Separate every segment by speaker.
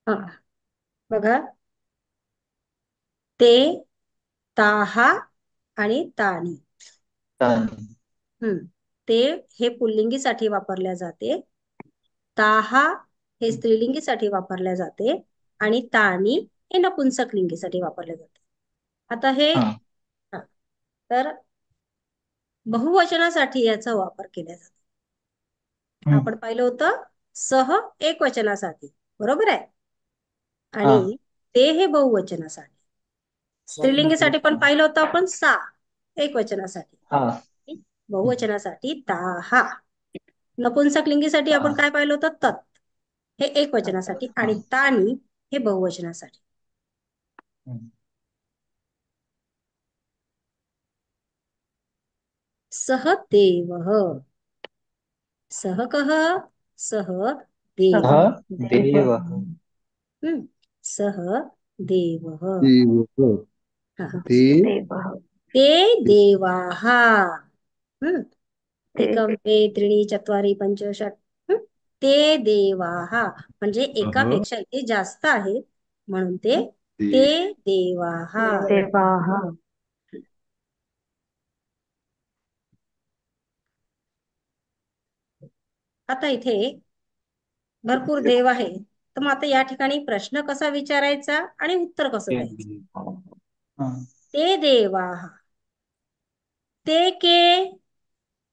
Speaker 1: हा बघा, ते, ताहा आणि तानी.
Speaker 2: तानी.
Speaker 1: हम्म ते हे पुल्लिंगीसाठी वापरल्या जाते. ताहा हे स्त्रीलिंगीसाठी वापरल्या जाते आणि तानी हे नपुंसकलिंगीसाठी वापरले जाते. आता हे
Speaker 2: हा.
Speaker 1: हा, तर बहुवचनासाठी याचा वापर केला जातो.
Speaker 2: हम्म.
Speaker 1: आपण पाहिलं होतं सह एकवचनासाठी, बरोबर आहे,
Speaker 2: हा.
Speaker 1: आणि ते हे बहुवचनासाठी. स्त्रीलिंगीसाठी पण पाहिलं होतं आपण सा एकवचनासाठी,
Speaker 2: हा.
Speaker 1: बहुवचनासाठी ताहा. नपुंसकलिंगीसाठी आपण काय पाहिलं होतं तत् हे एकवचनासाठी
Speaker 2: हा.
Speaker 1: आणि तानी हे बहुवचनासाठी. सह देवः, सह कः, सह
Speaker 2: सः
Speaker 1: देवः.
Speaker 2: देवः.
Speaker 1: सह देवः,
Speaker 3: देवः.
Speaker 1: हा,
Speaker 3: देवः.
Speaker 1: ते देवाः. एकं द्वे त्रीणि चत्वारि पञ्च षट्, ते देवाः म्हणजे एकापेक्षा इथे जास्त आहे म्हणून ते ते देवाः.
Speaker 4: देवाः.
Speaker 1: आता इथे भरपूर देव आहे, तर मग आता या ठिकाणी प्रश्न कसा विचारायचा आणि उत्तर कसं द्यायचं.
Speaker 2: हा.
Speaker 1: ते देवाः, ते के,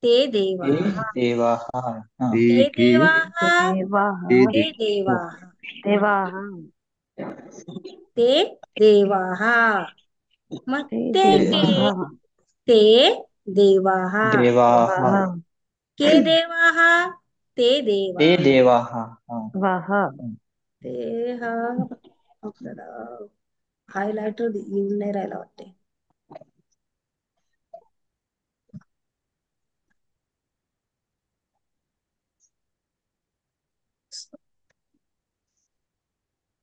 Speaker 1: ते
Speaker 2: ते
Speaker 1: देवाः,
Speaker 2: देवाः. हा.
Speaker 1: ते
Speaker 3: के
Speaker 1: देवाः,
Speaker 4: देवाः.
Speaker 1: ते देवाः,
Speaker 4: देवाः.
Speaker 1: ते देवाः. मग
Speaker 4: ते
Speaker 1: ते के,
Speaker 4: देवाः.
Speaker 1: ते देवाः,
Speaker 2: देवाः.
Speaker 4: देवाः.
Speaker 1: के देवाः, ते
Speaker 2: ते
Speaker 1: देवाः.
Speaker 2: देवाः. हा.
Speaker 4: वाः.
Speaker 1: ते हा आपल्याला हायलायटर येऊन नाही राहिला वाटते.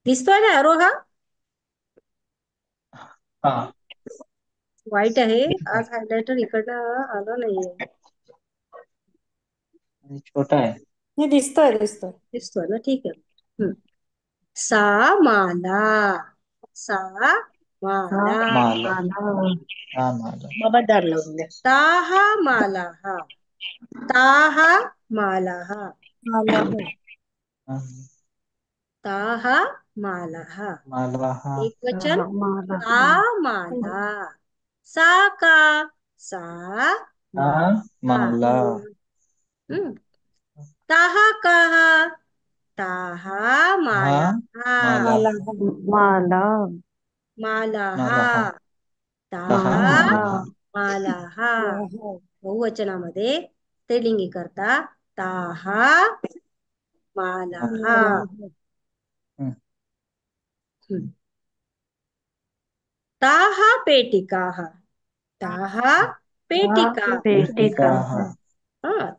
Speaker 1: दिसतोय ना अरो हा
Speaker 2: हा.
Speaker 1: वाईट आहे आज, हायलायटर इकडनं आलं नाहीये.
Speaker 2: आणि छोटा आहे.
Speaker 1: नाही, दिसतोय दिसतोय दिसतोय ना, ठीक आहे. सा माला, सा माला,
Speaker 2: माला.
Speaker 4: माला.
Speaker 2: हा माला.
Speaker 1: बाबा दार लावून द्या. ताहा मालाहा, ताहा मालाहा,
Speaker 4: मालाः.
Speaker 2: हा.
Speaker 1: ताहा मालाहा.
Speaker 2: माला. हा.
Speaker 1: एक वचन,
Speaker 4: सः मालाः.
Speaker 1: सा माला, सा का, सा
Speaker 2: हा
Speaker 1: माला.
Speaker 2: माला.
Speaker 1: हम्म ताहा काहा, ताहा
Speaker 2: हा
Speaker 1: मालाहा,
Speaker 2: माला.
Speaker 4: माला.
Speaker 1: मालाहा,
Speaker 2: माला. हा. सहा
Speaker 1: ताहा
Speaker 2: माला. हा.
Speaker 1: मालाहा. बहुवचनामध्ये स्त्रीलिंगी करता ताहा मालाहा.
Speaker 2: हम्म.
Speaker 1: ताहा पेटिकाः, ताहा पेटिकाः,
Speaker 4: पेटिकाः.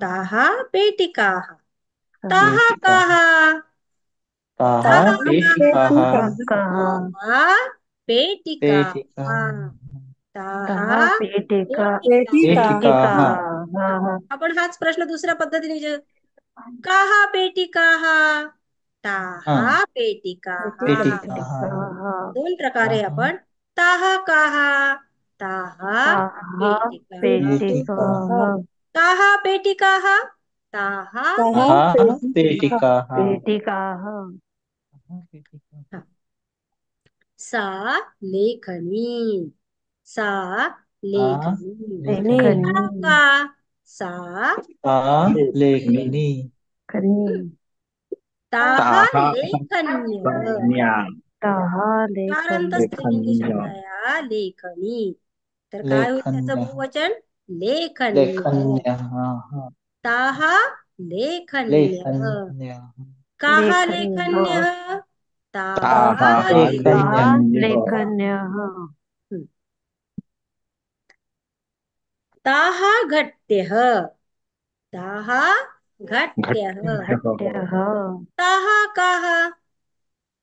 Speaker 1: ताहा पेटिकाः. ताहा
Speaker 2: पेटिकाः.
Speaker 1: काः,
Speaker 2: ताः
Speaker 1: ताहा
Speaker 2: पेटिकाः.
Speaker 1: ताहा पेटिकाः,
Speaker 2: पेटिकाः.
Speaker 1: ताहा
Speaker 4: ताः पेटिका.
Speaker 1: पेटिकाः.
Speaker 2: पेटिकाः.
Speaker 1: आपण हाच प्रश्न दुसऱ्या पद्धतीने विचारू, काः पेटिकाः,
Speaker 2: हा.
Speaker 1: ताहा पेटिकाः.
Speaker 2: पेटिकाः.
Speaker 1: दोन प्रकारे
Speaker 2: ताः
Speaker 1: आपण ताहा काहा, ताहा
Speaker 4: ताः
Speaker 1: पेटिकाः.
Speaker 4: पेटिकाः.
Speaker 1: ताहा पेटिकाः, ताहा
Speaker 2: ताः पेटिकाः.
Speaker 4: पेटिकाः.
Speaker 1: पेटिकाः. सा लेखनी, सा
Speaker 2: सा
Speaker 1: लेखनी.
Speaker 2: लेखनी.
Speaker 1: सा का, सा
Speaker 2: सा लेखनी.
Speaker 1: ताहा
Speaker 3: ताहा
Speaker 1: लेखन्यः.
Speaker 3: कन्या.
Speaker 4: ताः
Speaker 1: कारांत
Speaker 4: लेखन्यः.
Speaker 1: स्त्रीलिंगी
Speaker 3: लेखन्या.
Speaker 1: शब्द आहे लेखनी, तर काय होईल त्याचं
Speaker 2: लेखन्य.
Speaker 1: बहुवचन, लेखन्य.
Speaker 2: लेखन्य. हा. हा.
Speaker 1: ताहा लेखन्यः.
Speaker 2: लेखन्य.
Speaker 1: काहा
Speaker 4: लेखन्यः.
Speaker 1: लेखन्यः, ताहा
Speaker 3: ताहा
Speaker 2: लेखन्य.
Speaker 4: ताः
Speaker 3: लेखन्यः.
Speaker 4: लेखन्यः.
Speaker 1: हम्म. ताहा घट्यः, ताहा घट्यः.
Speaker 3: घट्यः.
Speaker 4: घट्यः.
Speaker 1: ताहा काहा,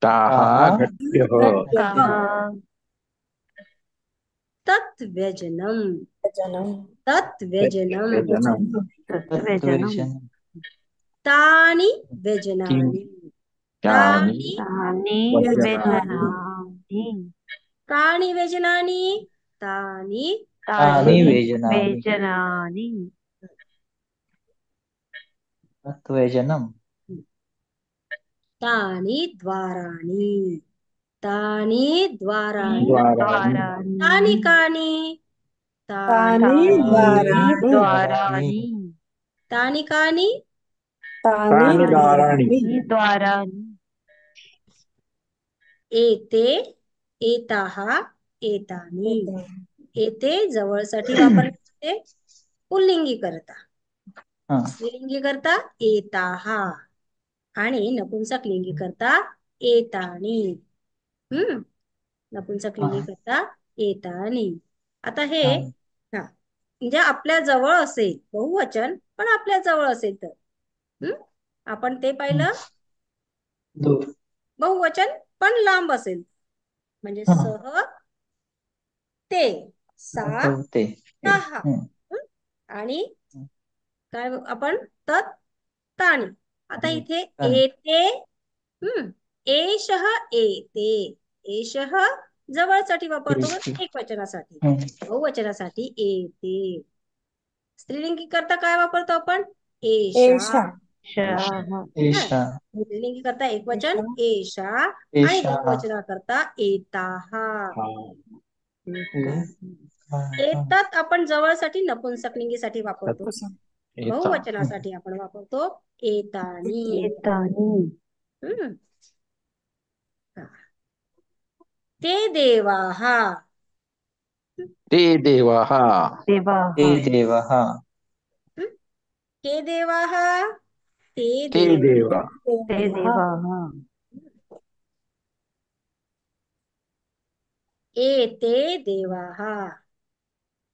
Speaker 3: ताहा
Speaker 2: ताः
Speaker 3: घट्यः.
Speaker 4: काः.
Speaker 1: तत् व्यजनम्, तत् व्यजनम्.
Speaker 3: व्यजनम्.
Speaker 4: तद्व्यजनम्.
Speaker 2: तद्व्यजनम्.
Speaker 1: तानि
Speaker 3: किं
Speaker 1: व्यजनानि,
Speaker 3: तानि
Speaker 4: तानि
Speaker 3: व्यजनानि
Speaker 4: व्यजनानि
Speaker 1: कानि व्यजनानि तानि
Speaker 2: तानि
Speaker 4: तानि
Speaker 2: व्यजनानि
Speaker 4: व्यजनानि
Speaker 2: व्यजनम्
Speaker 1: तानि द्वाराणि तानि द्वाराणि
Speaker 3: द्वाराणि
Speaker 1: तानि
Speaker 4: द्वाराणि
Speaker 1: कानि
Speaker 5: तानि
Speaker 4: तानि
Speaker 5: द्वाराणि
Speaker 4: द्वाराणि
Speaker 1: तानि कानि
Speaker 5: तानि
Speaker 3: तानि द्वाराणि
Speaker 5: द्वाराणि
Speaker 4: द्वाराणि
Speaker 1: एते एताः एतानि
Speaker 5: एतानि
Speaker 1: एते जवळसाठी वापरले जाते पुल्लिंगी करता
Speaker 2: हा
Speaker 1: स्त्रीलिंगी करता एताः आणि नपुंसकलिंगी करता एतानि नपुंसकलिंगी
Speaker 2: हा
Speaker 1: करता एतानि आता हे
Speaker 2: हा
Speaker 1: हा म्हणजे आपल्या जवळ असेल बहुवचन पण आपल्या जवळ असेल तर हम्म आपण ते पाहिलं
Speaker 2: दूर
Speaker 1: बहुवचन पण लांब असेल म्हणजे
Speaker 2: हा
Speaker 1: सह ते सा
Speaker 2: ते
Speaker 1: सहा हं? आणि काय आपण तत् ताणी आता इथे येते एषः एते एषः जवळसाठी वापरतो पण एक वचनासाठी बहुवचनासाठी एते स्त्रीलिंगी करता काय वापरतो आपण एषा
Speaker 5: एषा
Speaker 4: शः
Speaker 2: एषा
Speaker 1: स्त्रीलिंगी करता एक वचन
Speaker 5: एषा
Speaker 1: एषा आणि
Speaker 2: एषा
Speaker 1: बहुवचना करता एताः
Speaker 2: हा
Speaker 1: एतात आपण जवळसाठी नपुंसकलिंगीसाठी वापरतो
Speaker 5: पुसं
Speaker 3: एता
Speaker 1: बहुवचनासाठी आपण वापरतो एतानी
Speaker 4: एतानि
Speaker 1: हम्म हा. ते देवाः
Speaker 3: ते देवाः
Speaker 4: देवाः
Speaker 2: ते देवः
Speaker 1: हम्म? के देवाः ते
Speaker 3: ते
Speaker 1: देव
Speaker 3: देवा
Speaker 4: ते
Speaker 5: देवाः
Speaker 4: देवाः
Speaker 1: एते देवाः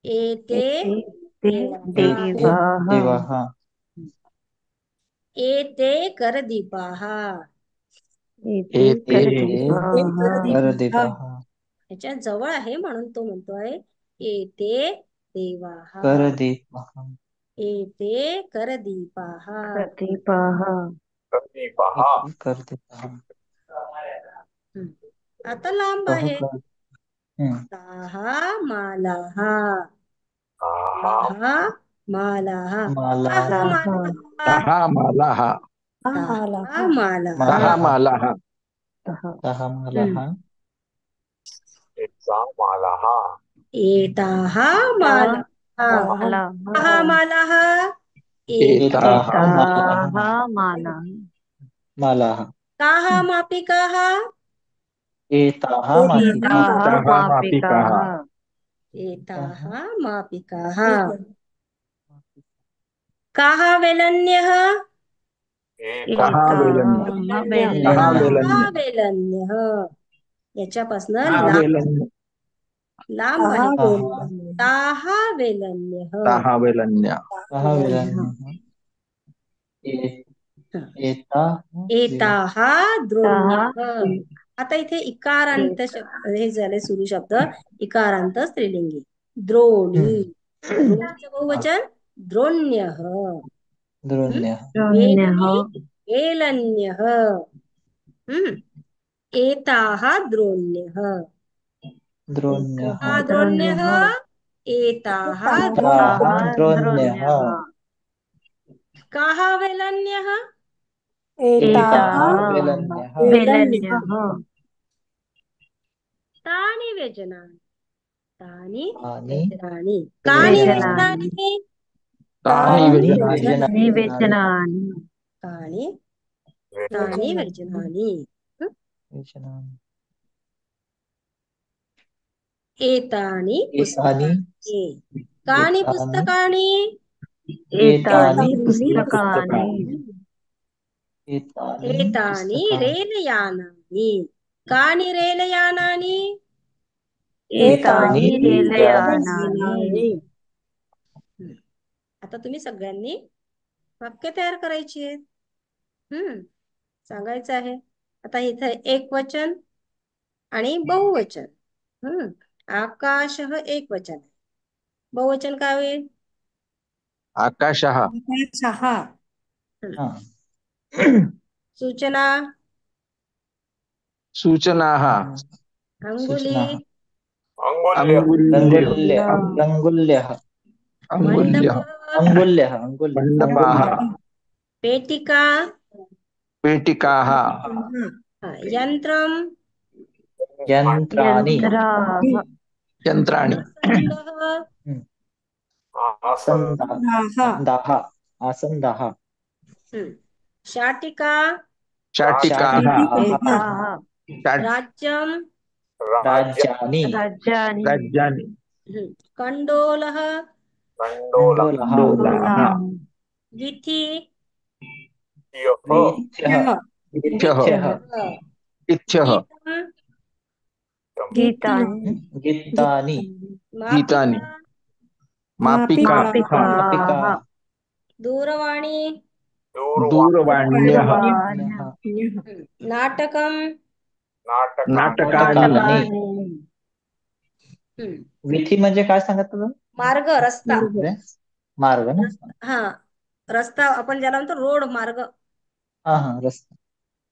Speaker 1: एते
Speaker 4: एते ते
Speaker 1: देवाः
Speaker 4: देवाः
Speaker 2: देवः
Speaker 1: एते करदीपाः
Speaker 4: एते
Speaker 3: एते
Speaker 4: करदीपाः
Speaker 2: करदीपः
Speaker 1: ह्याच्या जवळ आहे म्हणून तो म्हणतोय एते देवाः
Speaker 2: करदीपः
Speaker 1: एते करदीपाः
Speaker 4: प्रदीपाः
Speaker 3: प्रदीपः
Speaker 2: करदीपः
Speaker 1: हम्म. आता लांब
Speaker 2: कह
Speaker 1: आहे
Speaker 2: कर
Speaker 1: ताः मालाः
Speaker 3: ताः
Speaker 1: ताः मालाः
Speaker 2: माला
Speaker 1: ताः
Speaker 4: लाः
Speaker 1: मालाः
Speaker 3: ताः मालाः
Speaker 5: मालाः
Speaker 1: ताः मालाः
Speaker 3: ताः
Speaker 2: मालाः
Speaker 3: मालाः
Speaker 4: तः
Speaker 2: सः मालाः
Speaker 3: एता मालाः
Speaker 1: एताः मालाः
Speaker 4: मालाः
Speaker 1: ताः मालाः
Speaker 3: एताः
Speaker 2: मालाः
Speaker 4: एताः मालाः
Speaker 2: मालाः
Speaker 1: ताः मापिकाः
Speaker 2: एताः
Speaker 4: एताः
Speaker 2: मापिकाः
Speaker 3: एताः मापिकाः
Speaker 4: मापिकाः
Speaker 1: एताः मापिकाः काः वेलन्यः
Speaker 3: ताः वेलन्य
Speaker 4: एताः
Speaker 3: ताः
Speaker 4: वेलन्यः
Speaker 3: वेलन्य
Speaker 1: ताः वेलन्यः याच्यापासनं
Speaker 3: ताः वेलन्य
Speaker 1: लांब
Speaker 5: ताः
Speaker 1: आहे
Speaker 5: वेलन्यः
Speaker 1: ताः वेलन्यः
Speaker 3: ताः वेलन्य
Speaker 2: सः विलन्यः एताः
Speaker 1: एताः
Speaker 4: ताः
Speaker 1: द्रोण्यः आता इथे इकारांत शब्द हे झाले सुरू शब्द इकारांत स्त्रीलिंगी द्रोणी द्रोणीचं बहुवचन द्रोण्यः
Speaker 2: द्रोण्यः
Speaker 4: शून्यः
Speaker 1: वेलन्यः एताः द्रोण्यः
Speaker 2: द्रोण्यः
Speaker 1: का द्रोण्यः एताः
Speaker 2: ताः
Speaker 4: ताः
Speaker 2: द्रोण्यः
Speaker 4: द्रोण्यः
Speaker 1: काः वेलन्यः
Speaker 5: एताः
Speaker 2: एताः
Speaker 4: एताः
Speaker 2: विलन्यः
Speaker 4: वेलन्यः
Speaker 1: तानि व्यजनानि तानि
Speaker 2: तानि
Speaker 1: व्यजनानि कानि
Speaker 4: व्यजनानि
Speaker 1: व्यजनानि
Speaker 3: तानि
Speaker 2: तानि
Speaker 3: व्यजनानि
Speaker 4: निवेचनानि
Speaker 1: कानि तानि व्यजनानि
Speaker 2: व्यजनानि
Speaker 1: एतानि
Speaker 2: एतानि
Speaker 1: पुस्तकानि कानि
Speaker 2: एतानि
Speaker 1: पुस्तकानि
Speaker 4: एतानि
Speaker 5: एतानि
Speaker 4: पुस्तकानि
Speaker 2: एतानि
Speaker 1: एतानि
Speaker 2: पुस्तकानि
Speaker 1: रेलयानानि कानि रेलयानानि
Speaker 4: एतानि
Speaker 2: एतानि
Speaker 4: रेलयानानि
Speaker 1: आता तुम्ही सगळ्यांनी वाक्य तयार करायची आहेत सांगायचं आहे आता इथे एक वचन आणि बहुवचन आकाश एक वचन आहे बहुवचन काय होईल
Speaker 3: आकाशः
Speaker 5: आकाशः
Speaker 2: हा
Speaker 1: सूचना
Speaker 3: सूचनाः
Speaker 1: अंगुली,
Speaker 2: सूचनाः
Speaker 3: अंगुल्य
Speaker 2: रङ्गुल्यः
Speaker 3: अंगुल्यः
Speaker 2: अङ्गुल्यः अङ्गुल्यः
Speaker 3: मण्डपाः
Speaker 1: पेटिका,
Speaker 3: पेटिकाः
Speaker 1: यंत्रम,
Speaker 2: यन्त्राणि
Speaker 4: यन्त्राः
Speaker 3: यन्त्राणि
Speaker 1: आसन्दः,
Speaker 2: आसन्दाः आसन्दाः
Speaker 1: शाटिका,
Speaker 3: शाटिकाः
Speaker 4: एताः
Speaker 1: राज्यम,
Speaker 2: राज्यानि
Speaker 4: राज्यानि
Speaker 3: राज्यानि
Speaker 1: कंडोलः,
Speaker 2: कण्डोलः
Speaker 3: दोलाः
Speaker 1: विथि,
Speaker 2: वीथ्यः
Speaker 3: इत्यः
Speaker 2: वीथ्यः
Speaker 3: इत्यः
Speaker 1: गीतम,
Speaker 4: गीतानि
Speaker 2: गीतानि
Speaker 3: गीतानि
Speaker 1: मापिका,
Speaker 3: मापिकाः
Speaker 2: मापिकाः
Speaker 1: दूरवाणी,
Speaker 3: दूरवाण्यः
Speaker 4: दूरवाण्यः
Speaker 1: नाटकम,
Speaker 3: नाटकानि
Speaker 4: नाटकानि
Speaker 2: विथी म्हणजे काय सांगत तुम्ही
Speaker 1: मार्ग, रस्ता,
Speaker 2: मार्ग ना
Speaker 1: हा रस्ता आपण ज्याला म्हणतो रोड, मार्ग.
Speaker 2: हा रस्ता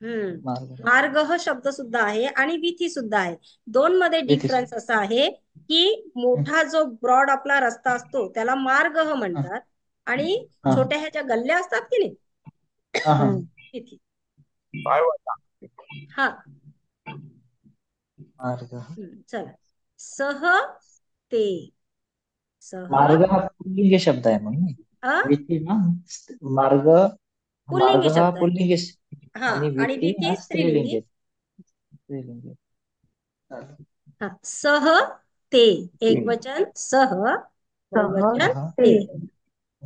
Speaker 1: हम्म
Speaker 2: मार्ग
Speaker 1: मार्ग हा शब्द सुद्धा आहे आणि विथी सुद्धा आहे. दोन मध्ये
Speaker 2: विथी
Speaker 1: डिफरन्स असा आहे की मोठा जो ब्रॉड आपला रस्ता असतो त्याला मार्ग म्हणतात आणि
Speaker 2: हा
Speaker 1: छोट्या ह्या ज्या गल्ल्या असतात की नाही
Speaker 2: हा
Speaker 1: विथी. हा
Speaker 2: मार्ग
Speaker 1: चला. सह ते, सह
Speaker 2: मार्ग हा पुल्लिंग शब्द आहे मग नाही
Speaker 1: अ?
Speaker 2: विथी ना मार्ग
Speaker 1: पुल्लिंगी
Speaker 2: हा
Speaker 1: शब्द आहे.
Speaker 2: पुल्लिंग
Speaker 1: हा
Speaker 2: आणि
Speaker 1: आणि
Speaker 2: विथी
Speaker 1: विथी
Speaker 2: हा स्त्रीलिंग
Speaker 1: स्त्रीलिंगी.
Speaker 2: स्त्रीलिंग
Speaker 1: हा सह ते, एक वचन सह, बहुवचन
Speaker 2: सह
Speaker 1: ते.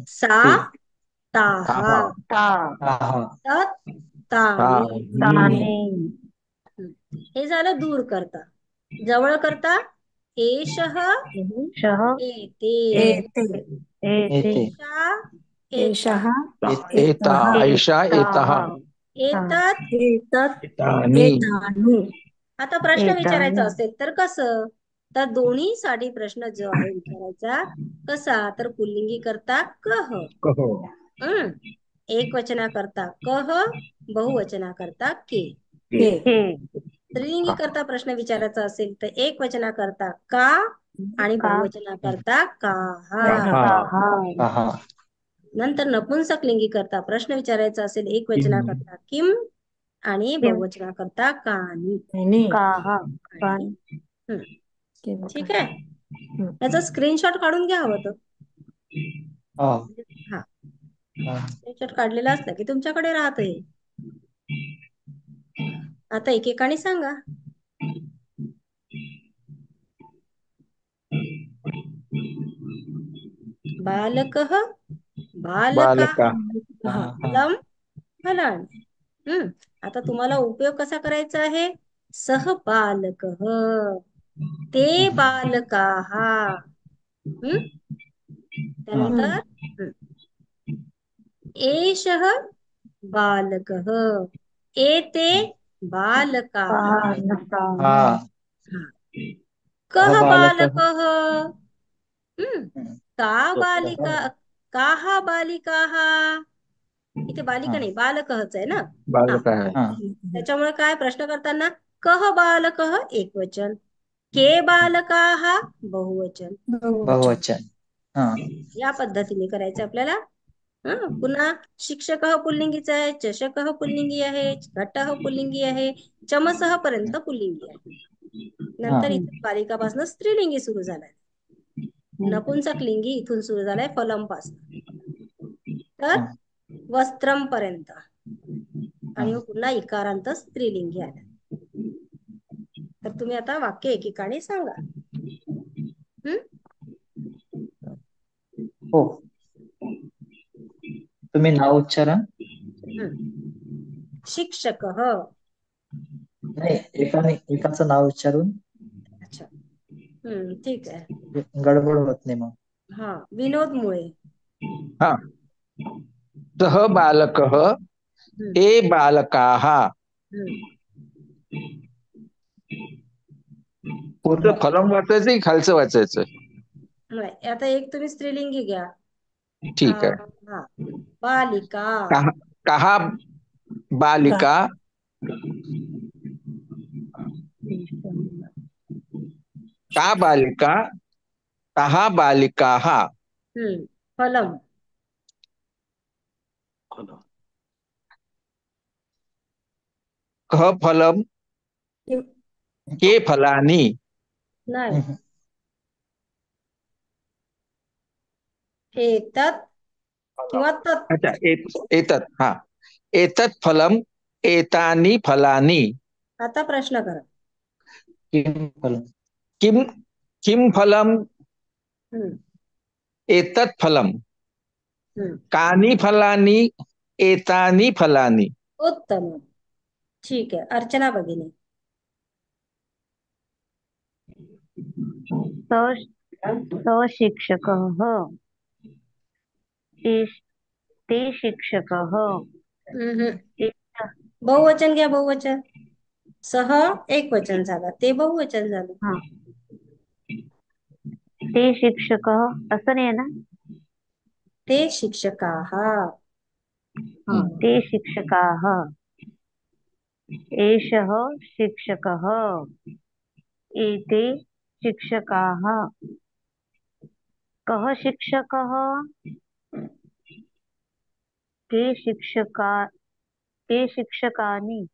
Speaker 1: सा
Speaker 2: ते
Speaker 1: ताहा,
Speaker 2: हा
Speaker 1: तत् तानी.
Speaker 4: तानि
Speaker 1: हे झालं दूर करता. जवळ करता एषः
Speaker 4: शः
Speaker 1: एते,
Speaker 5: एते
Speaker 4: एते
Speaker 2: येते
Speaker 1: एषा
Speaker 5: एषः
Speaker 1: एता,
Speaker 3: एता एषा एतः
Speaker 1: एतत्.
Speaker 5: एतत्
Speaker 3: एतानि
Speaker 5: एतानि.
Speaker 1: आता प्रश्न
Speaker 4: एतानि.
Speaker 1: विचारायचा असेल तर कसं? तर दोन्ही साठी प्रश्न जो आहे विचारायचा कसा, तर पुल्लिंगी करता कह,
Speaker 3: कह
Speaker 1: एक वचना करता कह, बहुवचना करता के.
Speaker 5: के.
Speaker 4: हे
Speaker 1: स्त्रीलिंगी करता प्रश्न विचारायचा असेल तर एक वचना करता का आणि
Speaker 4: का
Speaker 1: बहुवचना करता काहा.
Speaker 4: काहा
Speaker 2: हा
Speaker 1: नंतर नपुंसकलिंगी करता प्रश्न विचारायचा असेल एक वचना करता किम आणि बहुवचना करता कानी.
Speaker 5: आणि
Speaker 4: काहा
Speaker 1: आणि
Speaker 5: किंवा
Speaker 1: ठीक आहे. याचा स्क्रीनशॉट काढून घ्या हवं तर.
Speaker 2: हा
Speaker 1: हा स्क्रीनशॉट काढलेला असला की तुमच्याकडे राहत हे. आता एकेकाने सांगा. बालकः, बालका,
Speaker 3: बालका
Speaker 1: फलम, फलानि. आता तुम्हाला उपयोग कसा करायचा आहे? सह बालकः, ते बालकाः. त्यानंतर एषः बालकः, एते बालकाः.
Speaker 4: बालकाः
Speaker 1: कः
Speaker 2: बालकः.
Speaker 1: बालकः, का बालिका, काः बालिकाः. इथे बालिका नाही बालकच आहे ना.
Speaker 3: बालक आहे.
Speaker 1: त्याच्यामुळे काय प्रश्न करताना कह बालकः एकवचन, के बालकाः बहुवचन.
Speaker 2: बहुवचन
Speaker 1: या पद्धतीने करायचं आपल्याला. पुन्हा शिक्षकः पुल्लिंगीचा आहे, चषकः पुल्लिंगी आहे, घटः पुल्लिंगी आहे, चमसः पर्यंत पुल्लिंगी आहे. नंतर इथे बालिकापासून स्त्रीलिंगी सुरू झालाय. नपुंसक लिंगी इथून सुरू झालाय फलम पासून तर वस्त्रम पर्यंत आणि पुन्हा इकारांत स्त्रीलिंगी आला. तर तुम्ही आता वाक्य एकेकाने सांगा.
Speaker 2: हो तुम्ही नाव उच्चारा.
Speaker 1: शिक्षकः.
Speaker 2: नाही एकाचं नाव उच्चारून.
Speaker 1: अच्छा ठीक आहे.
Speaker 2: गडबड होत नाही मग.
Speaker 1: हा विनोद मुळे.
Speaker 3: हा सह बालकः, ते बालकाः. पुढचं फलम वाचायचं की खालचं वाचायचं?
Speaker 1: नाही आता एक तुम्ही स्त्रीलिंगी घ्या.
Speaker 3: ठीक आहे.
Speaker 1: बालिका.
Speaker 3: कहा बालिका का बालिका ताहा बालिकाः
Speaker 1: फलम
Speaker 3: कः फलम के फलानि
Speaker 1: नाही एतत् किंवा तत्
Speaker 3: अच्छा एतत् हा एतत् फलम एतानि फलानि
Speaker 1: आता प्रश्न करा
Speaker 2: किम फलम
Speaker 3: किम किम फलम
Speaker 1: हम्म,
Speaker 3: एतत् फलम
Speaker 1: हम्म.
Speaker 3: कानि फलानि एतानि फलानि
Speaker 1: उत्तम ठीक आहे अर्चना भगिनी
Speaker 4: सशिक्षकः ते शिक्षकः
Speaker 1: हम्म. बहुवचन घ्या बहुवचन सह एक वचन झालं ते बहुवचन झालं
Speaker 4: हा ते शिक्षकः असं नाही आहे ना
Speaker 1: ते शिक्षकाः
Speaker 4: हा ते शिक्षकाः एषः शिक्षकः एते शिक्षकाः कः शिक्षकः ते शिक्षकानि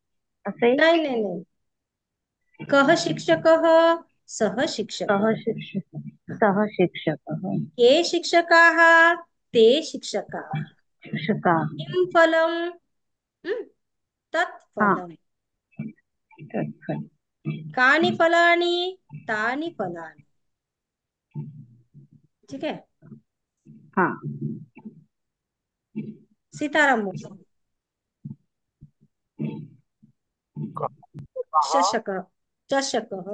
Speaker 4: असे
Speaker 1: नाही नाही नाही कः शिक्षकः सह शिक्षकः
Speaker 4: सह शिक्षकः
Speaker 1: के शिक्षकाः ते शिक्षकाः
Speaker 4: शिक्षकाः
Speaker 1: किं फलम तत्
Speaker 4: हा
Speaker 1: फलम कानि फलानि तानि फलानि ठीक आहे
Speaker 4: हा
Speaker 1: सीताराम बोला चषकः चषकः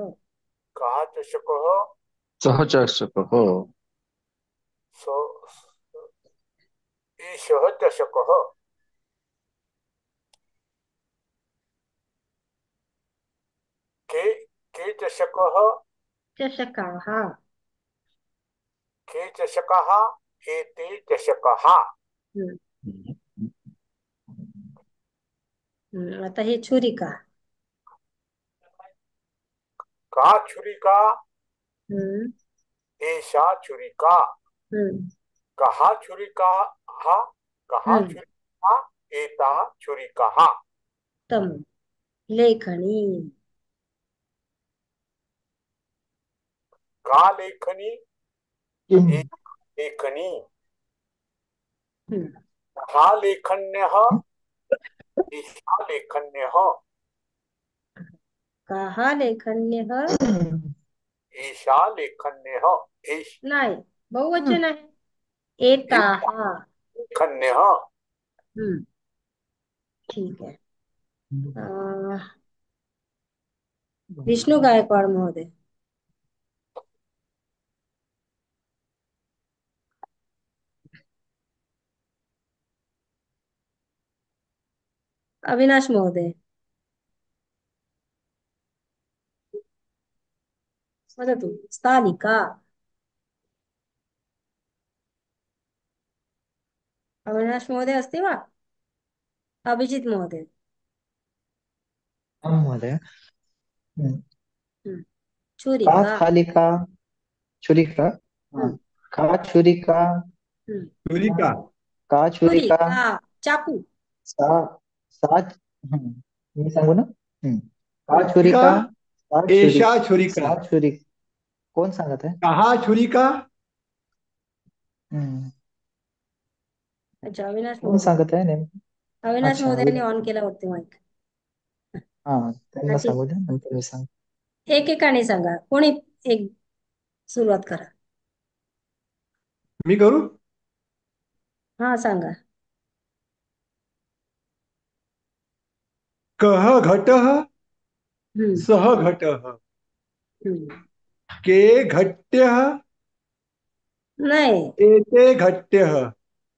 Speaker 6: कः चषकः
Speaker 3: सः चषकः
Speaker 6: एषः चषकः के चषकः
Speaker 1: चषकाः
Speaker 6: के चषकाः एते चषकाः
Speaker 1: आता हे छुरिका
Speaker 6: का छुरिका
Speaker 1: हम्म,
Speaker 6: एषा छुरिका
Speaker 1: हम्म,
Speaker 6: कः छुरिकाः कः
Speaker 1: हम्म.
Speaker 6: छुरिका एता छुरिकाः
Speaker 1: उत्तम लेखनी
Speaker 6: का लेखनी
Speaker 2: किम
Speaker 6: लेखनी
Speaker 1: हम्म,
Speaker 6: कः लेखन्यः एषा लेखन्यः
Speaker 1: काः लेखन्यः
Speaker 6: एषा लेखन्यः
Speaker 1: नाही बहुवचन आहे एताः
Speaker 6: लेखन्यः
Speaker 1: हम्म, ठीक आहे विष्णु गायकवाड महोदय अविनाश महोदय वदतु स्थालिका अविनाश महोदय अस्ति वा अभिजित महोदय
Speaker 2: आं महोदय
Speaker 1: हम्म,
Speaker 2: का
Speaker 1: छुरिका
Speaker 2: स्थालिका छुरिका
Speaker 1: हम्म,
Speaker 2: का छुरिका
Speaker 1: हम्म.
Speaker 6: छुरिका
Speaker 2: का छुरिका
Speaker 1: छुरिका चाकू
Speaker 2: सा सा मी सांगू ना का छुरिका सा
Speaker 6: एषा
Speaker 2: छुरिका
Speaker 6: छुरिका
Speaker 2: सा छुरिका कोण सांगत आहे
Speaker 6: कः छुरिका
Speaker 1: अच्छा अविनाश
Speaker 2: कोण
Speaker 1: महोदय
Speaker 2: सांगत आहे नेमकं
Speaker 1: अविनाश
Speaker 2: अच्छा
Speaker 1: महोदयांनी ऑन केला वाटते माईक
Speaker 2: हा त्यांना
Speaker 1: ठीक
Speaker 2: सांगू द्या नंतर मी सांग
Speaker 1: एकेकाने सांगा कोणी एक सुरुवात करा
Speaker 6: मी करू
Speaker 1: हा सांगा
Speaker 6: कः घटः
Speaker 1: हम्म,
Speaker 6: सः घटः
Speaker 1: हम्म.
Speaker 6: के घट्यः
Speaker 1: नाही
Speaker 6: एते घट्यः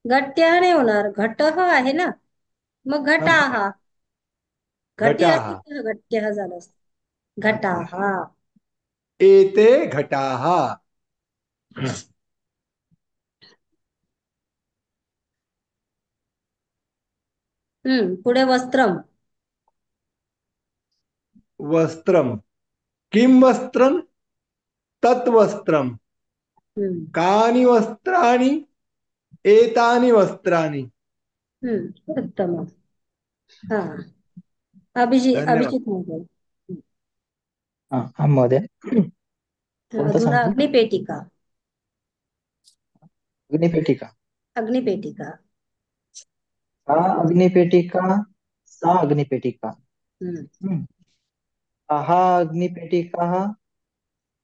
Speaker 1: घट्यः नाही होणार घटः आहे ना मग घटाः घटी
Speaker 6: घटाः
Speaker 1: असती तर घट्यः झालं असतं घटाः
Speaker 6: एते घटाः
Speaker 1: पुढे वस्त्रम
Speaker 6: वस्त्रम किं वस्त्रं तत् वस्त्रं कानि वस्त्राणि एतानि वस्त्राणि.
Speaker 1: उत्तमम्. हा,
Speaker 6: धन्यवाद.
Speaker 1: अभिजित महोदय.
Speaker 2: हाँ महोदय. कोणतं
Speaker 1: अधुना
Speaker 2: सांगू?
Speaker 1: अग्निपेटिका.
Speaker 2: अग्निपेटिका.
Speaker 1: अग्निपेटिका.
Speaker 2: सा अग्निपेटिका. सा अग्निपेटिका.
Speaker 1: हम्म.
Speaker 2: सः अग्निपेटिकाः.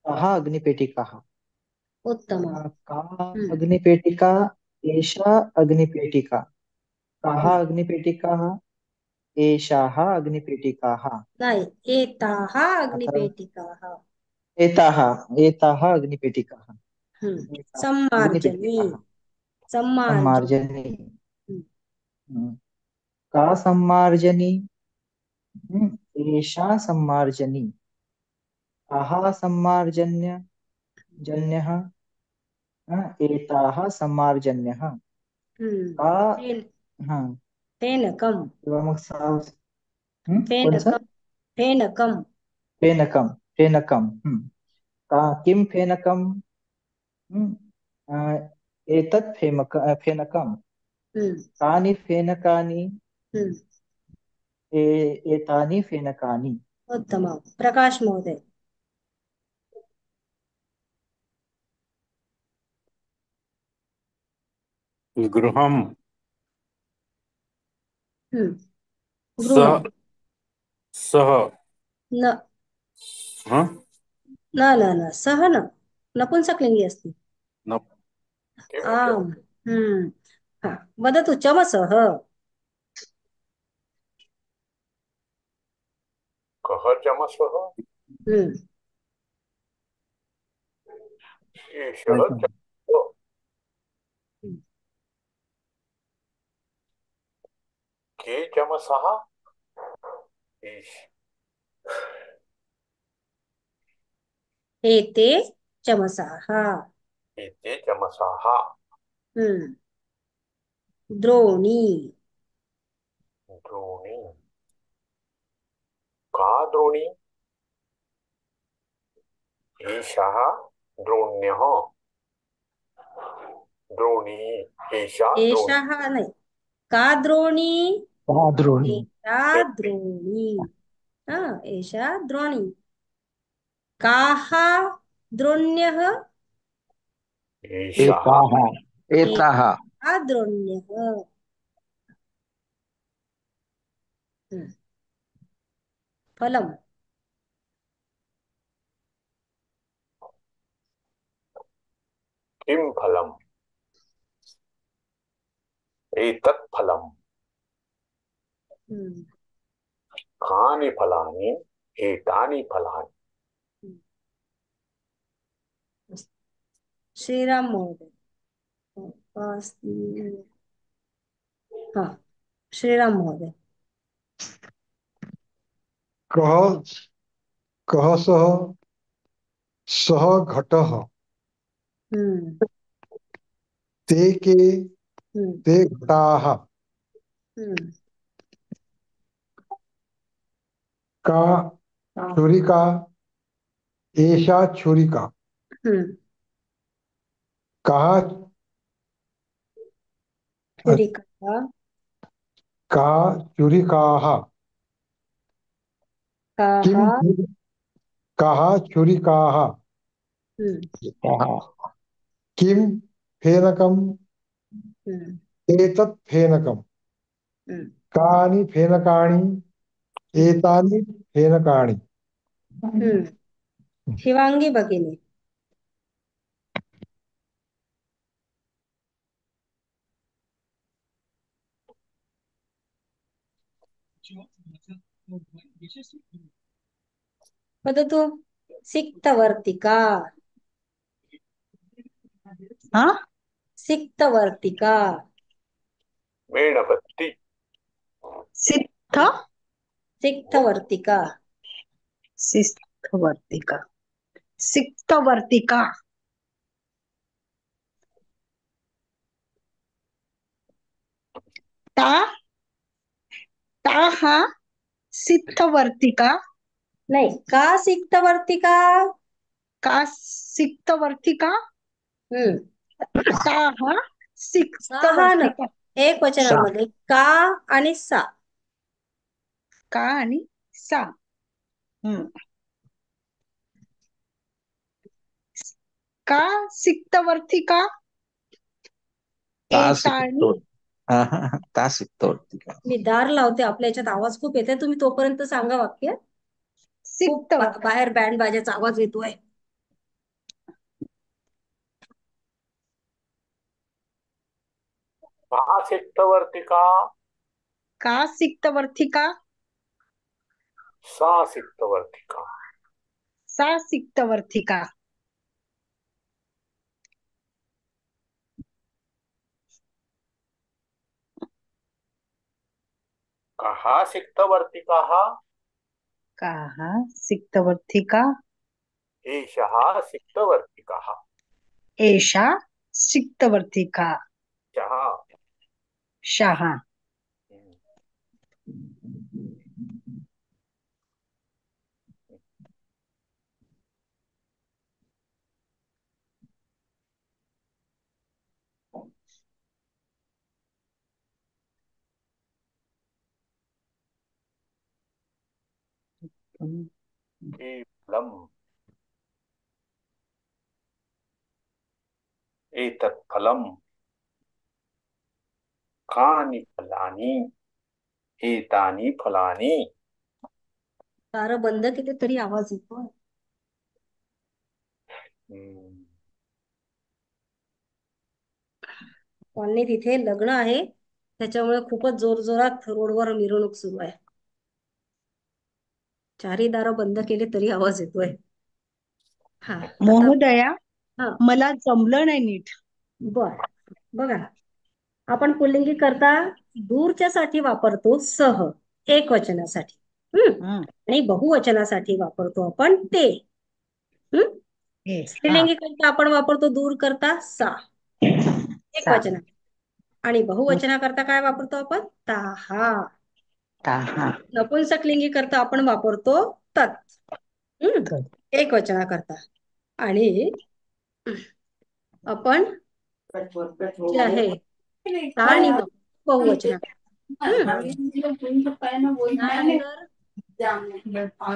Speaker 2: सः अग्निपेटिकाः.
Speaker 1: उत्तमम्.
Speaker 2: का अग्निपेटिका. एषा अग्निपेटिका. काः अग्निपेटिकाः. एषाः अग्निपेटिकाः.
Speaker 1: नाही, एताः
Speaker 2: अथवा
Speaker 1: अग्निपेटिकाः.
Speaker 2: एताः. एताः अग्निपेटिकाः. एताः
Speaker 1: सम्मार्जनी.
Speaker 2: अग्निपेटिकाः.
Speaker 1: सम्मार्जनी.
Speaker 2: सम्मार्जनी. का सम्मार्जनी. एषा सम्मार्जनी. काः सम्मार्जन्य जन्यः. एताः सम्मार्जन्यः. का. हाँ.
Speaker 1: फेनकम्.
Speaker 2: किंवा मग कोणचं.
Speaker 1: फेनकम्. फेनकम्.
Speaker 2: फेनकं. फेनकं. का किं फेनकं. एतत् फेनकं. कानि फेनकानि. एतानि फेनकानि.
Speaker 1: उत्तमम्. प्रकाश महोदय.
Speaker 7: गृहं.
Speaker 1: गृहं.
Speaker 7: सः.
Speaker 1: न
Speaker 7: हाँ?
Speaker 1: न न न सः न नपुंसकलिङ्गी अस्ति.
Speaker 7: न.
Speaker 1: आम्. हा, वदतु चमसः.
Speaker 7: कः चमसः. एषः चमसः. के चमसः.
Speaker 1: एते चमसाः.
Speaker 7: एते चमसाः.
Speaker 1: द्रोणी.
Speaker 7: द्रोणी. का द्रोणी. एषः द्रोण्यः. द्रोणी. एषा द्रोणी.
Speaker 1: एषः नाही, का द्रोणी.
Speaker 2: द्रोणी.
Speaker 1: एषा द्रोणी. हा, एषा द्रोणी. काः द्रोण्यः.
Speaker 7: एषः.
Speaker 3: एताः.
Speaker 1: एषा द्रोण्यः. फलम्.
Speaker 7: किं फलम्. एतत् फलम्. कानि फलानि. एतानि फलानि.
Speaker 1: श्रीराम महोदय. हाँ, श्रीराम महोदय.
Speaker 6: कः कः सः. सः घटः. ते के. ते घटाः. का छुरिका. एषा छुरिका. कः.
Speaker 1: छुरिका.
Speaker 6: का छुरिकाः.
Speaker 1: काः.
Speaker 6: किं. कः छुरिकाः. किं फेनकम्. एतत् फेनकम्. कानि फेनकानि. एतानि फेनकानि.
Speaker 1: शिवांगी भगिनी. वदतु. सिक्तवर्तिका. सिक्तवर्तिका.
Speaker 7: मेणबत्ती.
Speaker 1: सिक्तवर्तिका.
Speaker 8: सिक्तवर्तिका. सिक्तवर्तिका. ताः सिक्तवर्तिका.
Speaker 1: नाही, का सिक्तवर्तिका.
Speaker 8: का सिक्तवर्तिका.
Speaker 1: हम्म
Speaker 8: का
Speaker 1: सहा न
Speaker 8: सिक्तवर्तिका.
Speaker 1: एक वचनामध्ये का आणि सा.
Speaker 8: का आणि सा. का सिक्तवर्तिका
Speaker 3: ता
Speaker 8: एतानी.
Speaker 3: शिकतो. ता सिक्तवर्तिका.
Speaker 1: मी दार लावते, आपल्या याच्यात आवाज खूप येते, तुम्ही तोपर्यंत सांगा वाक्य. खूप बाहेर बँड बाजाचा आवाज येतोय.
Speaker 7: का सिक्तवर्तिका.
Speaker 8: का सिक्तवर्तिका.
Speaker 7: सा सिक्तवर्तिका.
Speaker 8: सा सिक्तवर्तिका.
Speaker 7: कहा सिक्तवर्तिकाः.
Speaker 8: कहा सिक्तवर्तिका.
Speaker 7: एषः सिक्तवर्तिकः.
Speaker 8: एषा सिक्तवर्तिका.
Speaker 7: शः.
Speaker 8: शः.
Speaker 7: फलम्. एतत् फलम्. कानि फलानि. एतानि फलानि.
Speaker 1: दारं बंद केले तरी आवाज येतोय. कॉलनी तिथे लग्न आहे, त्याच्यामुळे खूपच जोरजोरात रोडवर मिरवणूक सुरू आहे. चारही दारं बंद केले तरी आवाज येतोय. हा
Speaker 8: महोदया,
Speaker 1: हा
Speaker 8: मला जमलं नाही नीट.
Speaker 1: बर, बघा, आपण पुल्लिंगी करता दूरच्या साठी वापरतो सह एक वचनासाठी, आणि बहुवचनासाठी वापरतो आपण ते. स्त्रीलिंगी करता आपण वापरतो दूर करता सा एक वचना, आणि बहुवचना करता काय वापरतो आपण ताहा. नपुंसकलिंगी करता आपण वापरतो तत् एक वचना करता, आणि आपण जे आहे आणि बहुवचना.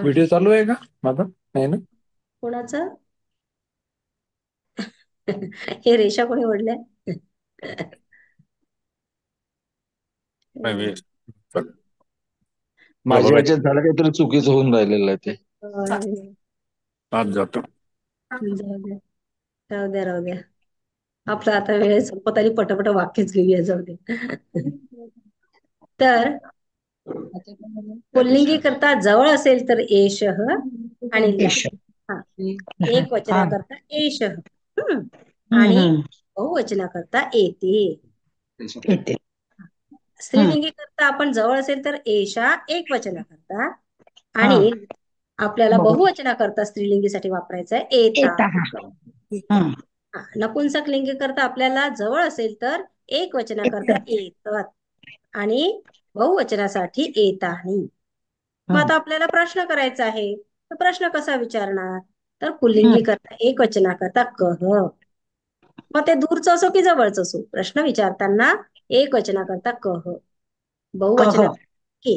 Speaker 9: व्हिडिओ चालू आहे का माझा? नाही ना?
Speaker 1: कोणाचं? हे रेषा कोणी ओढल्या?
Speaker 3: माझ्या याच्यात झालं काहीतरी चुकीचं होऊन राहिलेलं आहे ते.
Speaker 9: आज जातो.
Speaker 1: राहू द्या. आपला आता वेळ संपत आली, पटापट वाक्यच घेऊया, जाऊ दे. तर पुल्लिंगी करता जवळ असेल तर एषः, आणि एक वचना करता एषः, आणि बहुवचना करता एते. स्त्रीलिंगी करता आपण जवळ असेल तर एषा एक वचना करता, आणि आपल्याला बहुवचना करता स्त्रीलिंगीसाठी वापरायचं आहे एता. नपुंसक लिंगी करता आपल्याला जवळ असेल तर एक वचना करता एतत्, आणि बहुवचनासाठी एतानि. मग आता आपल्याला प्रश्न करायचा आहे, तर प्रश्न कसा विचारणार? तर पुल्लिंगी करता एक वचना करता कह. मग ते दूरचं असो की जवळचं असो, प्रश्न विचारताना एक वचना करता कह, बहुवचना के.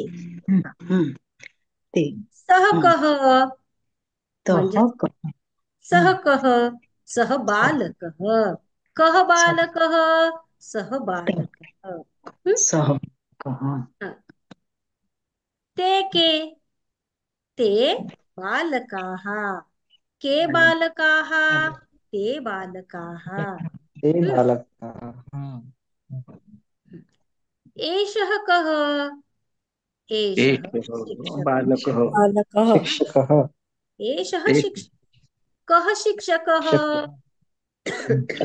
Speaker 1: सह कह म्हणजे सह कह, सह बालकः, कह बालकः, सह बालकः. ते के, ते बालकाः, के बालकाः, ते बालकाः. एषः कः, एषः
Speaker 3: शिक्षकः.
Speaker 1: एषः शिक्षकः. कः शिक्षकः?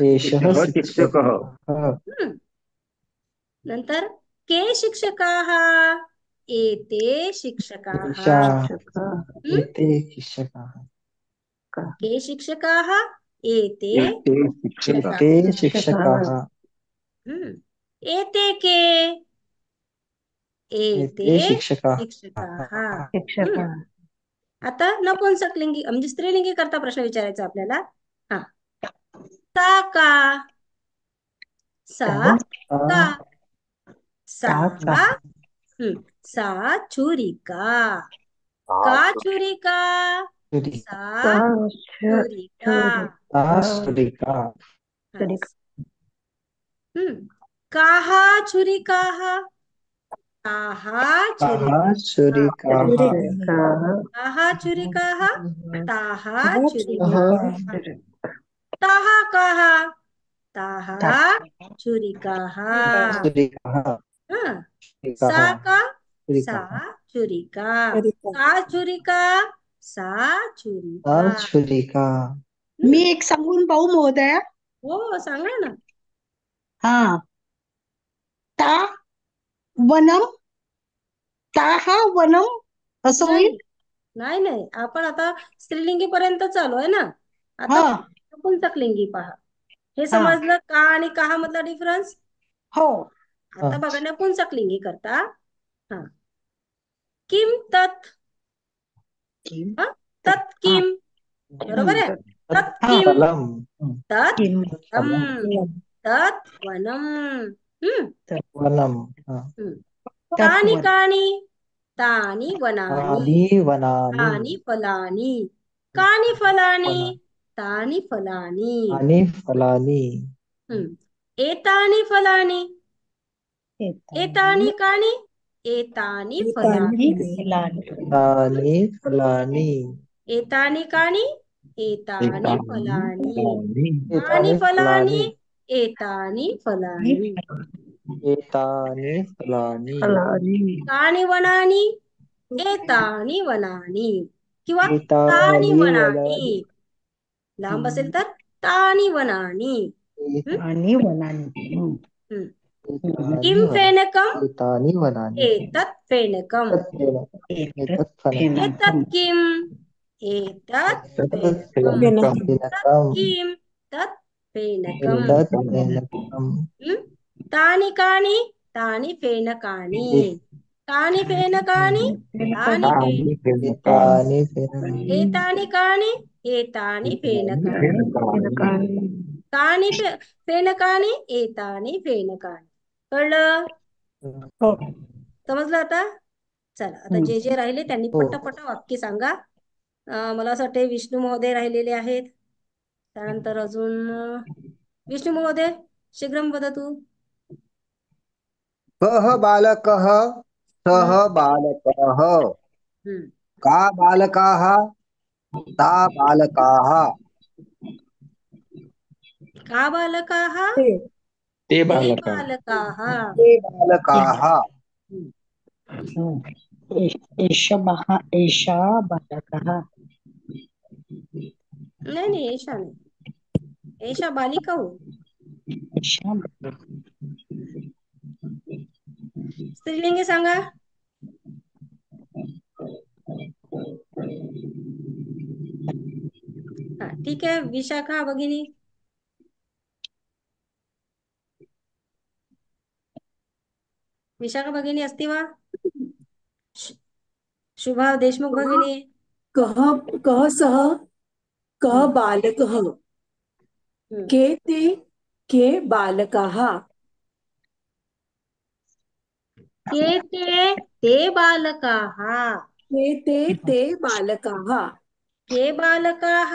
Speaker 3: एषः शिक्षकः.
Speaker 1: नंतर के शिक्षकाः? एते शिक्षकाः.
Speaker 2: एते शिक्षकाः.
Speaker 1: के शिक्षकाः? एते
Speaker 2: शिक्षकाः.
Speaker 1: एते के? एते शिक्षकाः. आता नपुंसकलिंगी म्हणजे स्त्रीलिंगी करता प्रश्न विचारायचा आपल्याला. हा, सा का, सा का, सा सा छुरिका, का छुरिका, सा छुरिका, काहा छुरिकाः, काहा छुरिकाः, काहा छुरिकाः, ताहा छुरिकाः, ताहा काहा, ताहा छुरिकाः, सा का, सा छुरिका, का छुरिका, सा छुरिका.
Speaker 8: मी एक सांगून पाहू महोदया.
Speaker 1: हो सांगा ना.
Speaker 8: हा, ता वनम, ताह वनम असं होईल.
Speaker 1: नाही नाही, आपण आता स्त्रीलिंगी पर्यंत चालू आहे ना. आता
Speaker 8: हा,
Speaker 1: नपुंसकलिंगी पहा. हे
Speaker 8: हा.
Speaker 1: समजलं का आणि काहा मधला डिफरन्स.
Speaker 8: हो,
Speaker 1: आता बघा नपुंसकलिंगी करता. हा, किम तत्, तत् किम, बरोबर आहे. तत् किम, तत्
Speaker 2: किम
Speaker 1: तत् वनम.
Speaker 2: वनम
Speaker 1: तानि कानि, तानि वनानि,
Speaker 2: तानि वनानि
Speaker 1: तानि फलानि, कानि फलानि, तानि फलानि,
Speaker 2: तानि फलानि
Speaker 1: एतानि फलानि, एतानि कानि, एतानि फलानि,
Speaker 2: तानि फलानि
Speaker 1: एतानि कानि, एतानि फलानि, कानि
Speaker 2: एतानि
Speaker 1: फलानि,
Speaker 2: फलानि
Speaker 1: एतानि फलानि,
Speaker 2: एतानि फलानि
Speaker 1: कानि वनानि, एतानि वनानि, किंवा तानि
Speaker 2: एतानि
Speaker 1: वनानि,
Speaker 2: वनानि
Speaker 1: लांब असेल तर तानि वनानि.
Speaker 8: आणि वनानी.
Speaker 1: किम फेनकम,
Speaker 2: एतानि वनानि
Speaker 1: एतत् फेनकम, एतत् किम, एतत् फेनकम, तत् किम, तत् फेनकम. तानि कानि, तानि फेनकानि, तानि फेनकानि, तानि फेनकानि, एतानि कानि, एतानि फेनकानि, कानि फेनकानि, एतानि फेनकानि. कळलं, समजलं आता. चला आता जे जे राहिले त्यांनी पटापट वाक्य सांगा. मला असं वाटते विष्णू महोदय राहिलेले आहेत. त्यानंतर अजून विष्णू महोदय शीघ्रं वदतु.
Speaker 10: कः बालकः, सः बालकः, का बालकाः, ता बालकाः,
Speaker 1: का बालकाः,
Speaker 3: ते
Speaker 1: बालकाः,
Speaker 10: ते बालकाः,
Speaker 8: एषा बालकः.
Speaker 1: नाही एषा नाही, एषा बालिका हो. स्त्रीलिंगी सांगा. हा ठीक आहे, विशाखा भगिनी. विशाखा भगिनी अस्ति वा. शुभा देशमुख भगिनी.
Speaker 5: कः कः सः, कः बालकः, के ते, के बालकाः,
Speaker 1: के ते बालकाः,
Speaker 5: के ते बालकाः,
Speaker 1: के बालकाः,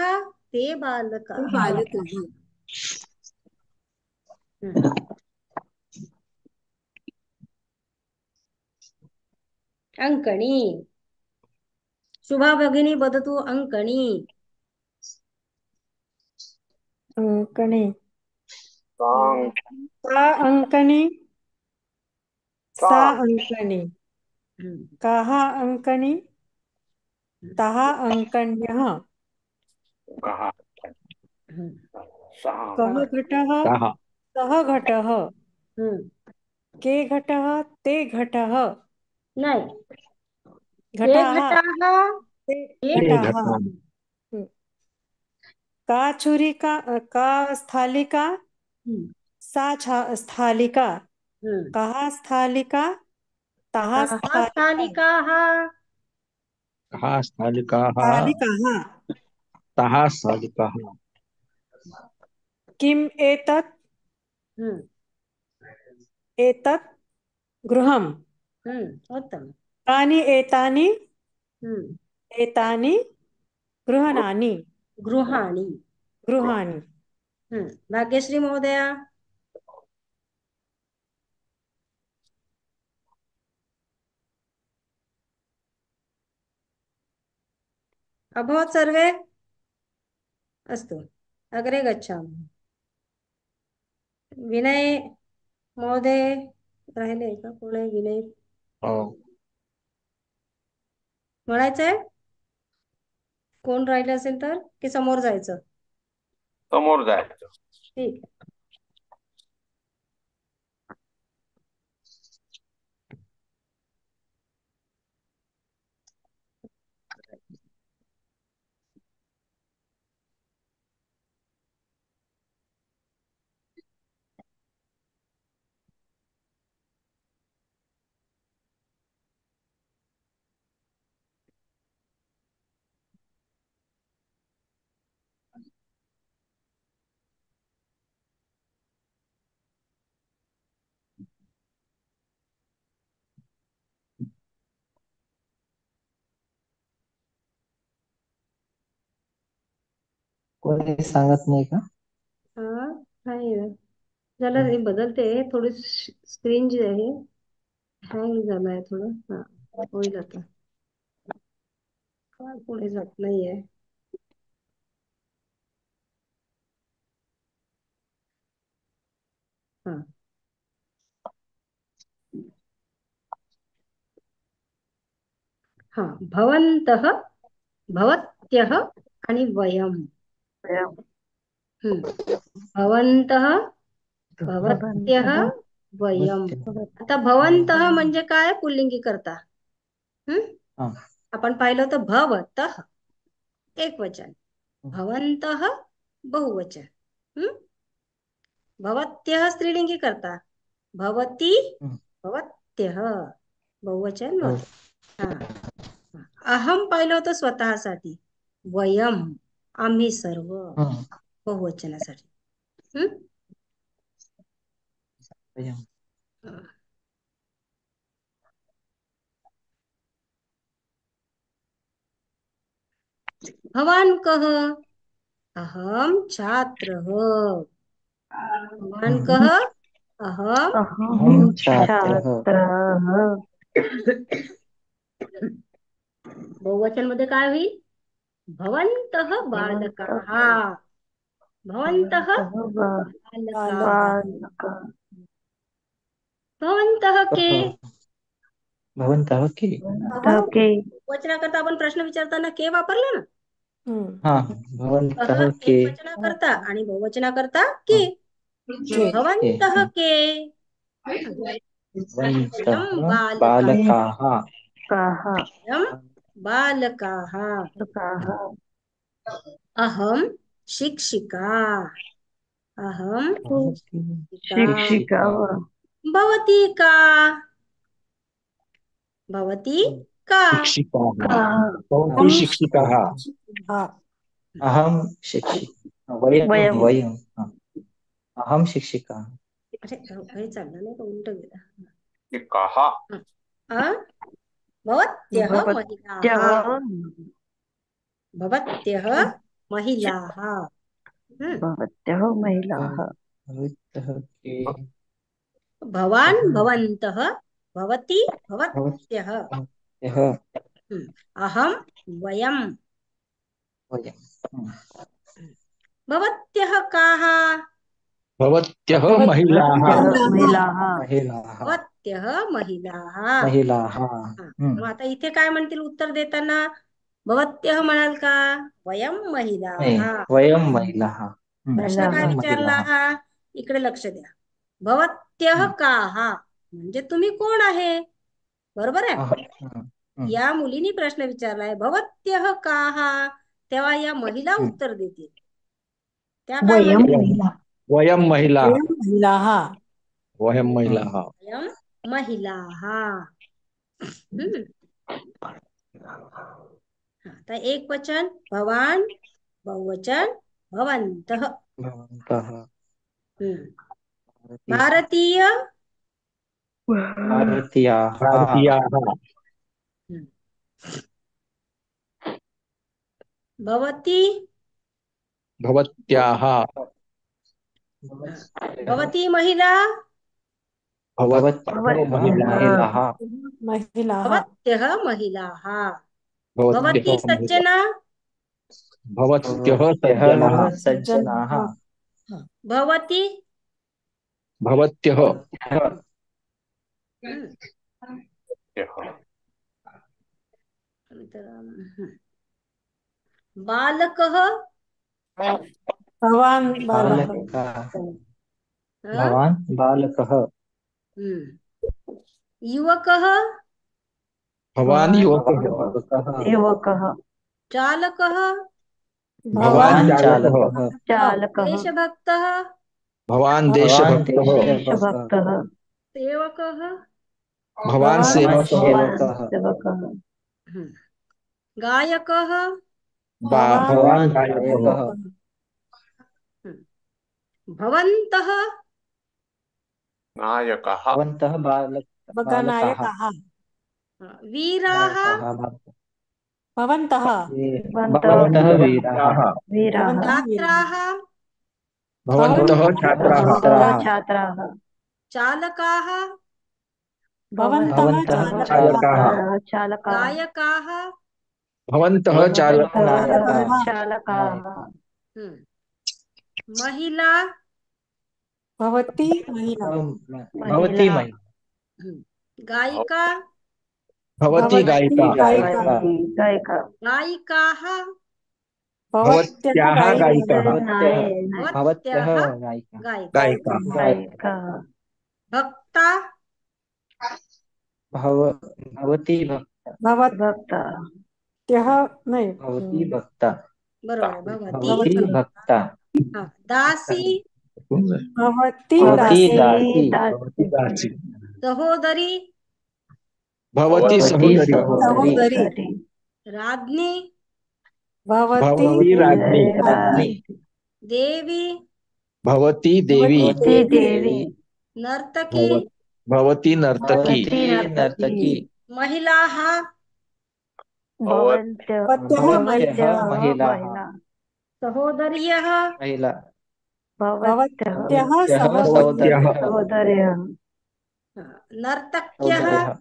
Speaker 1: ते बालकाः.
Speaker 5: बालकाः.
Speaker 1: अंकणी. शुभा भगिनी वदतु अंकणी.
Speaker 5: अंकणी,
Speaker 7: सा
Speaker 5: अंकणी,
Speaker 7: सा
Speaker 5: सा अंकणी, काः अंकणी, ताः अंकण्यः,
Speaker 7: कः सः
Speaker 5: कः घटः, सः घटः, के घटः, ते घटः,
Speaker 1: नाही, के
Speaker 5: घटाः,
Speaker 1: घटाः,
Speaker 5: ते घटाः, का छुरिका, का स्थालिका, सा स्थालिका, काः स्थालिका, ताः स्थालिका,
Speaker 1: स्थालिकाः,
Speaker 3: कः स्थालिकाः
Speaker 5: स्थालिकाः
Speaker 3: ताः स्थालिकाः
Speaker 5: किम् एतत्
Speaker 1: हम्म
Speaker 5: एतत् गृहम्
Speaker 1: उत्तम
Speaker 5: कानि एतानि
Speaker 1: हम्म
Speaker 5: एतानि गृहाणि
Speaker 1: गृहाणि
Speaker 5: गृहाणि
Speaker 1: भाग्यश्री महोदया अभवत् सर्वे अस्तु अग्रे गच्छामः विनय महोदय राहिले का कोण आहे विनय म्हणायचंय कोण राहिले असेल तर की समोर जायचं
Speaker 7: समोर जायचं
Speaker 1: ठीक आहे
Speaker 2: कोणी सांगत नाही का?
Speaker 1: हा नाही झालं हे बदलते थोडी स्क्रीन जी आहे हँग झालाय थोडं हा होईल आता काय पुढे जात नाहीये हा हा भवन्तः भवत्यः आणि वयम् भवन्तः भवत्यः वयम् आता भवन्तः म्हणजे काय पुल्लिंगी करता आपण पाहिलं होतं भवतः एक वचन भवन्तः बहुवचन भवत्यः स्त्रीलिंगी करता भवती भवत्यः बहुवचन हा अहम पाहिलं होतं स्वतःसाठी वयम आम्ही सर्व बहुवचनासाठी भवान कः अहम छात्रः भवान कः अहम
Speaker 8: छात्रः
Speaker 1: बहुवचन मध्ये काय होईल भवन्तः बालकाः भवन्तः बालकाः भवन्तः के
Speaker 2: भवन्तः के
Speaker 1: वचनाकरता आपण प्रश्न विचारताना के वापरला ना
Speaker 2: भवन्तः के
Speaker 1: एक वचनाकरता आणि बहुवचनाकरता के भवन्तः के
Speaker 2: बालकाः
Speaker 1: बालकाः अहम शिक्षिका अहम
Speaker 8: शिक्षिका
Speaker 1: भवती का भवती का
Speaker 3: शिक्षिकाः शिक्षिकाः
Speaker 2: अहम शिक्षिका वयम अहम शिक्षिका
Speaker 1: अरे हे चाललं नाही का उलट गेला
Speaker 7: कहा
Speaker 1: भवत्यः महिलाः
Speaker 8: भवत्यः महिलाः
Speaker 1: भवान भवन्तः भवती भवत्यः अहम वयम भवत्यः काः
Speaker 3: भवत्यः महिलाः
Speaker 1: भवत्यः महिलाः मग आता इथे काय म्हणतील उत्तर देताना भवत्यः म्हणाल का वयम महिलाः प्रश्न काय विचारला हा इकडे लक्ष द्या भवत्यः काः म्हणजे तुम्ही कोण आहे बरोबर आहे या मुलीने प्रश्न विचारलाय भवत्यः काः तेव्हा या महिला उत्तर देतील त्या काय
Speaker 3: वयम महिलाः
Speaker 5: वयम
Speaker 1: महिलाः आता एक वचन भवान, बहुवचन भवन्तः.
Speaker 2: भवन्तः.
Speaker 1: भारतीय,
Speaker 2: भारतीयाः.
Speaker 3: भारतीयाः.
Speaker 1: भवती,
Speaker 3: भवत्याः.
Speaker 1: भवती महिला,
Speaker 3: भवत्यः महिलाः.
Speaker 5: महिलाः.
Speaker 1: भवत्यः महिलाः.
Speaker 3: भवत्यः
Speaker 1: भवती सज्जना,
Speaker 3: भवत्यः
Speaker 2: भवत्यः
Speaker 3: सज्जनाः.
Speaker 2: सज्जनाः.
Speaker 1: भवती,
Speaker 3: भवत्यः
Speaker 1: बालकः,
Speaker 5: भवान् बालकः.
Speaker 2: बालकः. भवान् बालकः.
Speaker 1: युवकः,
Speaker 3: भवान् युवकः.
Speaker 8: युवकः.
Speaker 1: चालकः,
Speaker 3: भवान्
Speaker 2: भवान्
Speaker 3: चालकः.
Speaker 2: चालकः.
Speaker 8: चालकः.
Speaker 1: देशभक्तः,
Speaker 3: भवान्
Speaker 2: भवान्
Speaker 3: देशभक्तः.
Speaker 8: देशभक्तः.
Speaker 1: सेवकः,
Speaker 3: भवान्
Speaker 2: भवान्
Speaker 3: सेवकः.
Speaker 2: सेवकः.
Speaker 8: सेवकः.
Speaker 1: गायकः,
Speaker 3: भवान् गायकः.
Speaker 2: गायकः.
Speaker 1: भवन्तः,
Speaker 7: नायकः.
Speaker 2: भवन्तः बालकाः.
Speaker 5: नायकाः.
Speaker 1: वीराः,
Speaker 5: भवन्तः.
Speaker 2: भवन्तः वीराः.
Speaker 8: वीराः.
Speaker 1: छात्राः,
Speaker 3: भवन्तः छात्राः.
Speaker 8: छात्राः.
Speaker 1: चालकाः,
Speaker 5: भवन्तः
Speaker 3: चालकाः.
Speaker 8: चालकाः.
Speaker 1: गायकाः,
Speaker 3: भवन्तः चालकाः.
Speaker 8: चालकाः.
Speaker 1: महिला,
Speaker 5: भवती महिला.
Speaker 2: भवती महिला.
Speaker 1: गायिका,
Speaker 3: भवती गायिका.
Speaker 8: गायिका.
Speaker 1: गायिकाः,
Speaker 3: भवत्याः गायिकाः.
Speaker 2: भवत्यः
Speaker 1: गायिका,
Speaker 3: गायिका.
Speaker 8: गायिका.
Speaker 1: भक्ता,
Speaker 2: भवती भक्ता.
Speaker 8: भक्ता.
Speaker 5: नहीं.
Speaker 2: भवती भक्ता.
Speaker 1: बरोबर आहे,
Speaker 2: भवती भक्ता.
Speaker 1: दासी,
Speaker 5: भवती
Speaker 2: भवती
Speaker 5: दासी.
Speaker 3: दासी.
Speaker 1: सहोदरी,
Speaker 3: भवती सहोदरी.
Speaker 5: सहोदरी.
Speaker 1: राज्ञी,
Speaker 5: भवती
Speaker 3: भवती राज्ञी.
Speaker 2: राज्ञी.
Speaker 1: देवी,
Speaker 3: भवती देवी.
Speaker 8: देवी.
Speaker 1: नर्तकी,
Speaker 3: भवती नर्तकी.
Speaker 2: नर्तकी.
Speaker 1: महिलाः,
Speaker 8: भवत्यः
Speaker 2: महिलाः.
Speaker 1: सहोदर्यः,
Speaker 2: महिला.
Speaker 5: भवत्यः
Speaker 8: सहोदर्यः.
Speaker 1: नर्तक्यः,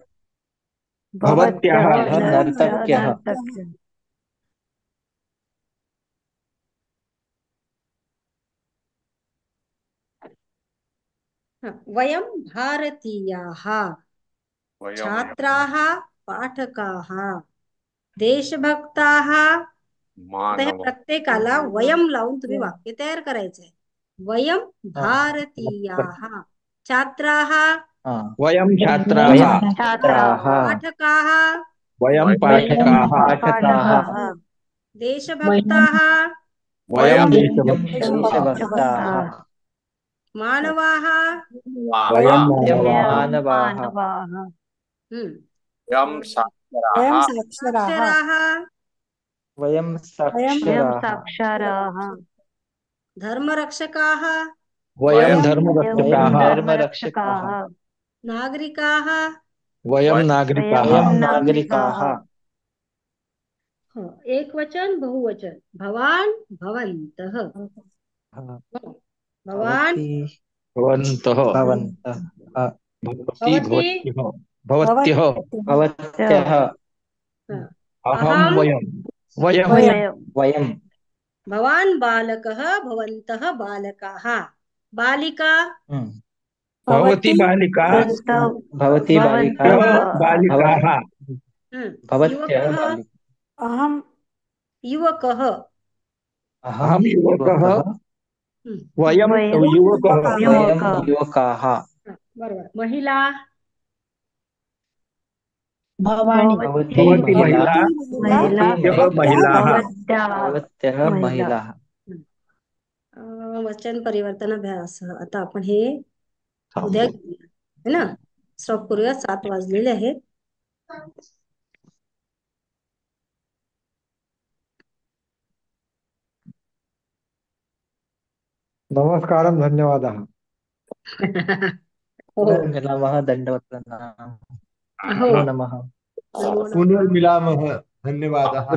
Speaker 3: भवत्याः
Speaker 2: नर्तक्यः.
Speaker 1: वयं भारतीयाः, छात्राः, पाठकाः, देशभक्ताः. आता हे प्रत्येकाला वयम लावून तुम्ही वाक्य तयार करायचंय. वयम भारतीयाः, छात्राः,
Speaker 3: वयं छात्राः.
Speaker 1: पाठकाः,
Speaker 3: वयं पाठकाः.
Speaker 1: देशभक्ताः,
Speaker 3: वयं देशभक्ताः.
Speaker 1: मानवाः,
Speaker 3: वयं
Speaker 2: मानवाः.
Speaker 7: वयं साक्षराः.
Speaker 1: साक्षराः,
Speaker 2: वयं साक्षराः.
Speaker 1: धर्मरक्षकाः,
Speaker 3: वयं धर्मरक्षकाः.
Speaker 2: धर्मरक्षकाः.
Speaker 1: नागरिकाः,
Speaker 3: वयं नागरिकाः.
Speaker 2: नागरिकाः.
Speaker 1: एक वचन बहुवचन भवान, भवन्तः. भवान,
Speaker 3: भवन्तः.
Speaker 2: भवन्तः.
Speaker 3: भवती भवत्यः.
Speaker 2: भवत्यः.
Speaker 3: अहं वयं. वयं.
Speaker 2: वयं.
Speaker 1: भवान बालकः, भवन्तः बालकाः. बालिका,
Speaker 3: भवती बालिका.
Speaker 2: भवती बालिका.
Speaker 3: बालिकाः.
Speaker 2: भवत्यः
Speaker 1: युवकः,
Speaker 2: बालिका.
Speaker 5: अहं
Speaker 1: युवकः,
Speaker 3: अहं युवकः. वयं युवकः.
Speaker 2: वयं युवकाः.
Speaker 1: बरोबर. महिला,
Speaker 2: भवती
Speaker 3: महिला. भवत्यः महिलाः.
Speaker 2: भवत्यः महिलाः.
Speaker 1: वचन परिवर्तन अभ्यास. आता आपण हे उद्या घेऊया, है ना. स्टॉप करूया, 7 वाजलेले आहेत.
Speaker 6: नमस्कारं धन्यवादः।
Speaker 1: हो
Speaker 2: पुनर्मिलामः, दंडवत प्रणाम,
Speaker 1: हो
Speaker 2: नमो नमः।
Speaker 1: नमो नमः।
Speaker 3: पुनर्मिलामः, धन्यवादः।